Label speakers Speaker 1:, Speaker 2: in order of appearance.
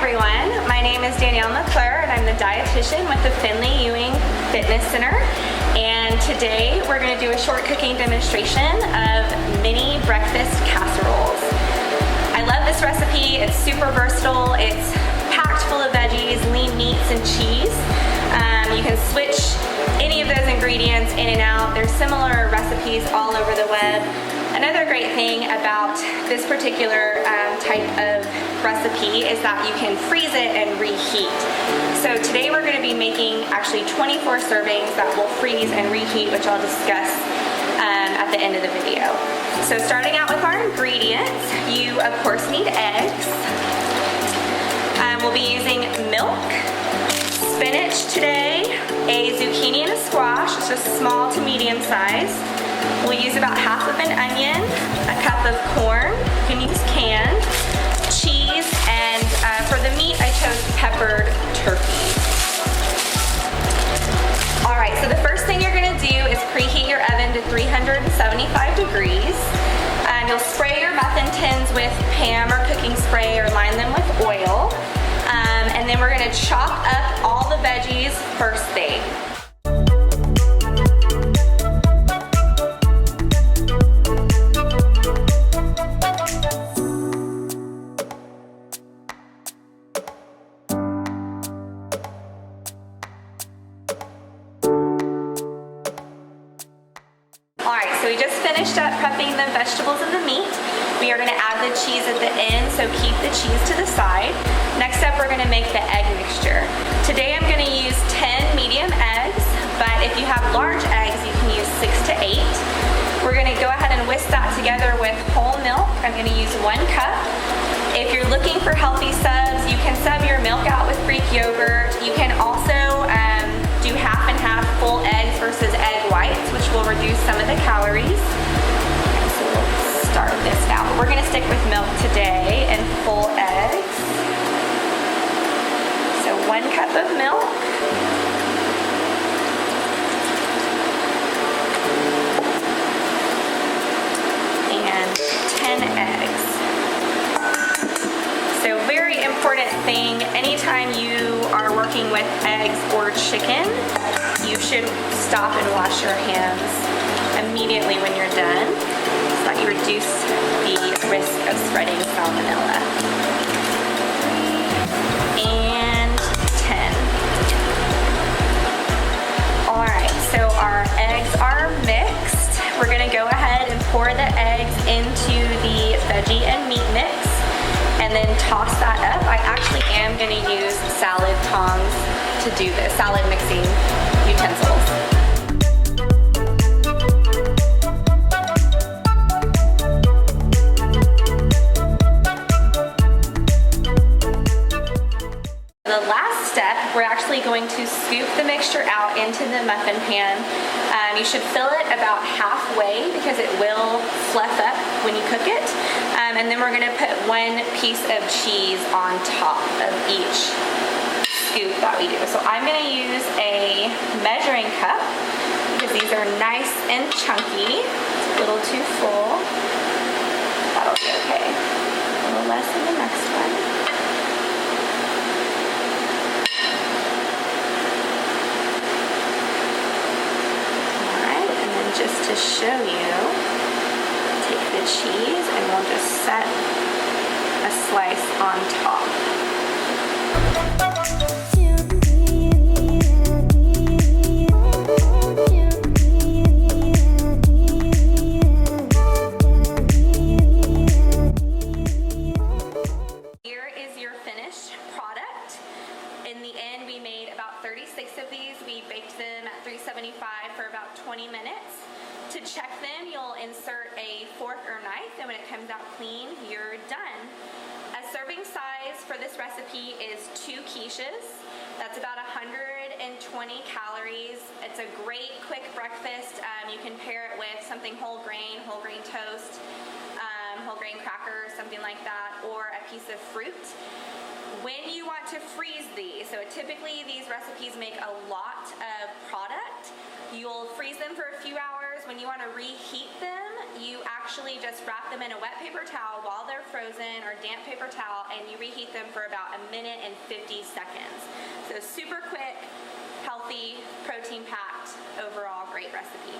Speaker 1: everyone. My name is Danielle McClure and I'm the dietitian with the Finley Ewing Fitness Center. And today we're going to do a short cooking demonstration of mini breakfast casseroles. I love this recipe. It's super versatile. It's packed full of veggies, lean meats, and cheese. You can switch any of those ingredients in and out. There's similar recipes all over the web. Another great thing about this particular type of recipe is that you can freeze it and reheat. So today we're going to be making actually 24 servings that will freeze and reheat, which I'll discuss at the end of the video. So starting out with our ingredients, you of course need eggs. We'll be using milk, spinach today, a zucchini and a squash, it's just small to medium size. We'll use about half of an onion, a cup of corn, you can use canned, cheese, and for the meat I chose peppered turkey. Alright, so the first thing you're going to do is preheat your oven to 375 degrees. You'll spray your muffin tins with Pam or cooking spray or line them with oil. And then we're going to chop up all the veggies first thing. Alright, so we just finished up prepping the vegetables and the meat. We are going to add the cheese at the end, so keep the cheese to the side. Next up, we're going to make the egg mixture. Today I'm going to use 10 medium eggs, but if you have large eggs, you can use 6 to 8. We're going to go ahead and whisk that together with whole milk. I'm going to use 1 cup. If you're looking for healthy subs, you can sub your milk out with Greek yogurt. You can also do half and half full eggs versus egg whites, which will reduce some of the calories. So we'll start this now. But we're going to stick with milk today and full eggs. So 1 cup of milk. And 10 eggs. So very important thing, anytime you are working with eggs or chicken, you should stop and wash your hands immediately when you're done so that you reduce the risk of spreading salmonella. And 10. Alright, so our eggs are mixed. We're going to go ahead and pour the eggs into the veggie and meat mix and then toss that up. I actually am going to use salad tongs to do this, salad mixing utensils. The last step, we're actually going to scoop the mixture out into the muffin pan. You should fill it about halfway because it will fluff up when you cook it. And then we're going to put 1 piece of cheese on top of each scoop that we do. So I'm going to use a measuring cup because these are nice and chunky. It's a little too full. That'll be okay. A little less in the next one. Just to show you, take the cheese and we'll just set a slice on top. Here is your finished product. In the end, we made about 36 of these. We baked them at 375 for about 20 minutes. To check them, you'll insert a fork or knife, and when it comes out clean, you're done. A serving size for this recipe is 2 quiches. That's about 120 calories. It's a great quick breakfast. You can pair it with something whole grain toast, whole grain crackers, something like that, or a piece of fruit. When you want to freeze these, so typically these recipes make a lot of product. You'll freeze them for a few hours. When you want to reheat them, you actually just wrap them in a wet paper towel while they're frozen, or damp paper towel, and you reheat them for about 1 minute and 50 seconds. So super quick, healthy, protein-packed, overall great recipe.